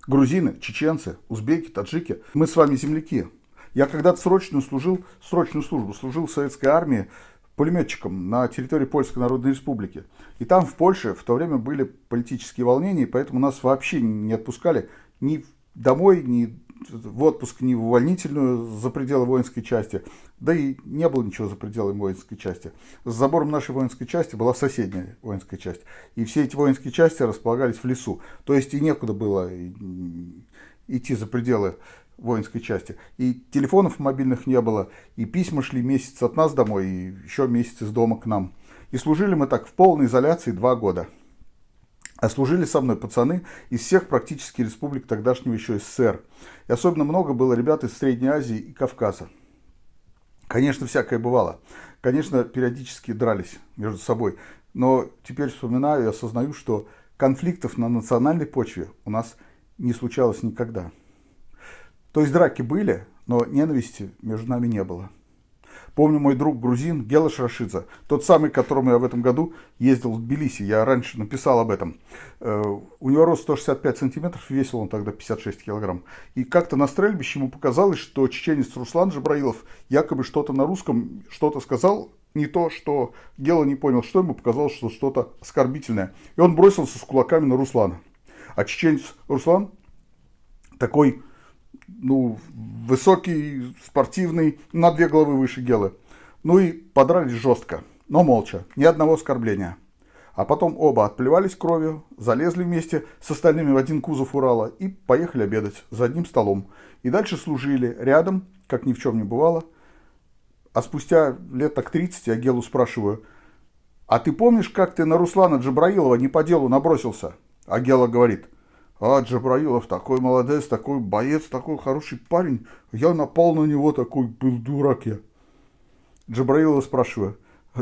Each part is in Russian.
Грузины, чеченцы, узбеки, таджики. Мы с вами земляки. Я когда-то срочную службу служил в советской армии пулеметчиком на территории Польской Народной Республики. И там, в Польше, в то время были политические волнения, и поэтому нас вообще не отпускали ни домой, ни в отпуск, ни в увольнительную за пределы воинской части. Да и не было ничего за пределами воинской части. С забором нашей воинской части была соседняя воинская часть. И все эти воинские части располагались в лесу. То есть и некуда было идти за пределы воинской части. И телефонов мобильных не было, и письма шли месяц от нас домой, и еще месяц из дома к нам. И служили мы так в полной изоляции 2 года. А служили со мной пацаны из всех практически республик тогдашнего еще СССР. И особенно много было ребят из Средней Азии и Кавказа. Конечно, всякое бывало. Конечно, периодически дрались между собой. Но теперь вспоминаю и осознаю, что конфликтов на национальной почве у нас не случалось никогда. То есть драки были, но ненависти между нами не было. Помню, мой друг грузин Гела Шрашидзе, тот самый, к которому я в этом году ездил в Тбилиси, я раньше написал об этом. У него рост 165 сантиметров, весил он тогда 56 килограмм. И как-то на стрельбище ему показалось, что чеченец Руслан Джабраилов якобы что-то на русском, что-то сказал, не то, что Гела не понял, что ему показалось, что что-то оскорбительное. И он бросился с кулаками на Руслана. А чеченец Руслан такой... высокий, спортивный, на 2 головы выше Гелы. И подрались жестко, но молча, ни одного оскорбления. А потом оба отплевались кровью, залезли вместе с остальными в один кузов Урала и поехали обедать за одним столом. И дальше служили рядом, как ни в чем не бывало. А спустя лет так 30 я Гелу спрашиваю: а ты помнишь, как ты на Руслана Джабраилова не по делу набросился? А Гела говорит: а Джабраилов такой молодец, такой боец, такой хороший парень. Я напал на него, такой был дурак я. Джабраилова спрашиваю: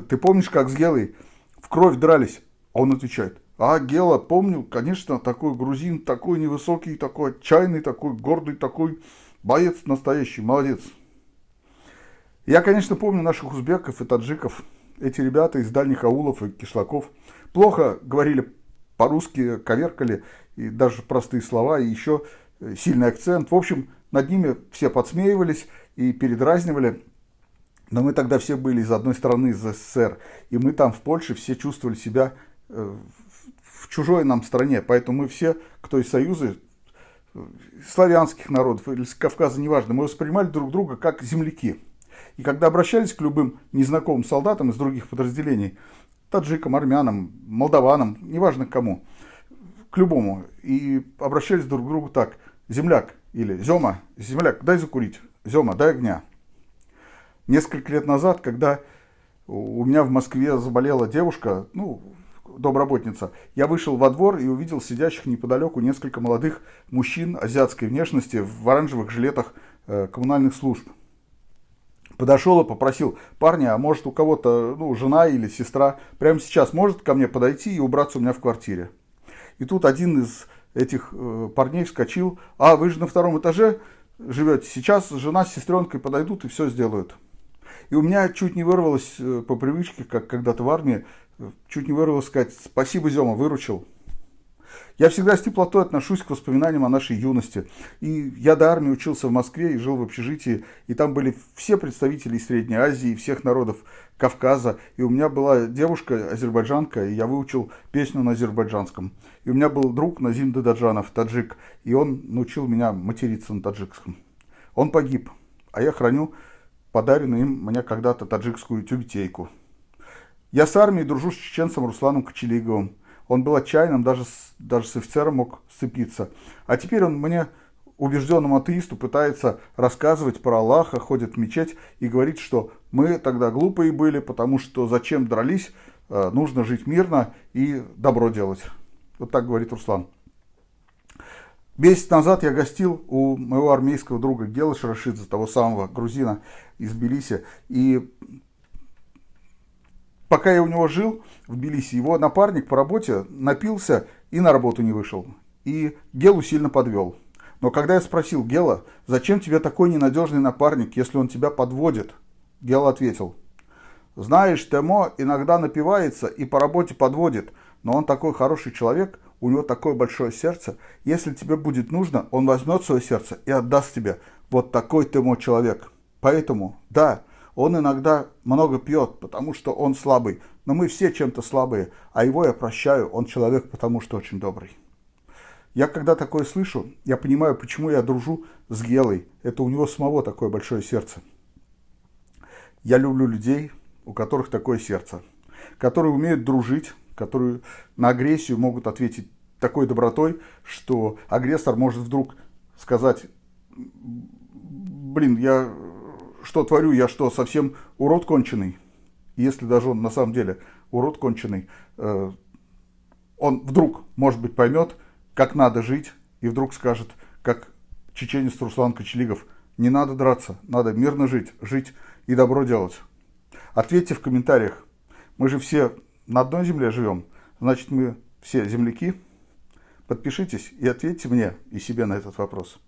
ты помнишь, как с Гелой в кровь дрались? А он отвечает: а Гела, помню, конечно, такой грузин, такой невысокий, такой отчаянный, такой гордый, такой боец настоящий, молодец. Я, конечно, помню наших узбеков и таджиков. Эти ребята из дальних аулов и кишлаков плохо говорили по-русски, коверкали, и даже простые слова, и еще сильный акцент. В общем, над ними все подсмеивались и передразнивали. Но мы тогда все были из одной страны, из СССР. И мы там в Польше все чувствовали себя в чужой нам стране. Поэтому мы все, кто из Союза, славянских народов или с Кавказа, неважно, мы воспринимали друг друга как земляки. И когда обращались к любым незнакомым солдатам из других подразделений, таджикам, армянам, молдаванам, неважно к кому, к любому, и обращались друг к другу так: земляк или Зема, земляк, дай закурить, Зема, дай огня. Несколько лет назад, когда у меня в Москве заболела девушка, домработница, я вышел во двор и увидел сидящих неподалеку несколько молодых мужчин азиатской внешности в оранжевых жилетах коммунальных служб. Подошел и попросил: парни, а может у кого-то, жена или сестра прямо сейчас может ко мне подойти и убраться у меня в квартире? И тут один из этих парней вскочил: а вы же на 2-м этаже живете, сейчас жена с сестренкой подойдут и все сделают. И у меня чуть не вырвалось по привычке, как когда-то в армии, чуть не вырвалось сказать: спасибо, Зема, выручил. Я всегда с теплотой отношусь к воспоминаниям о нашей юности. И я до армии учился в Москве и жил в общежитии. И там были все представители из Средней Азии, всех народов Кавказа. И у меня была девушка азербайджанка, и я выучил песню на азербайджанском. И у меня был друг Назим Дададжанов, таджик. И он научил меня материться на таджикском. Он погиб, а я храню подаренную им мне когда-то таджикскую тюбетейку. Я с армией дружу с чеченцем Русланом Кочелиговым. Он был отчаянным, даже с офицером мог сцепиться. А теперь он мне, убежденному атеисту, пытается рассказывать про Аллаха, ходит в мечеть и говорит, что мы тогда глупые были, потому что зачем дрались, нужно жить мирно и добро делать. Вот так говорит Руслан. Месяц назад я гостил у моего армейского друга Гелы Шрашидзе, того самого грузина из Тбилиси. И пока я у него жил в Тбилиси, его напарник по работе напился и на работу не вышел. И Гелу сильно подвел. Но когда я спросил: Гела, зачем тебе такой ненадежный напарник, если он тебя подводит? Гела ответил: знаешь, Темо иногда напивается и по работе подводит, но он такой хороший человек, у него такое большое сердце. Если тебе будет нужно, он возьмет свое сердце и отдаст тебе. Вот такой ты мой человек. Поэтому, да, он иногда много пьет, потому что он слабый. Но мы все чем-то слабые, а его я прощаю, он человек, потому что очень добрый. Я когда такое слышу, я понимаю, почему я дружу с Гелой. Это у него самого такое большое сердце. Я люблю людей, у которых такое сердце, которые умеют дружить, которые на агрессию могут ответить такой добротой, что агрессор может вдруг сказать: блин, я что творю, я что, совсем урод конченый? Если даже он на самом деле урод конченый, он вдруг, может быть, поймет, как надо жить, и вдруг скажет, как чеченец Руслан Кочелигов: не надо драться, надо мирно жить и добро делать. Ответьте в комментариях. Мы же все на одной земле живем, значит, мы все земляки. Подпишитесь и ответьте мне и себе на этот вопрос.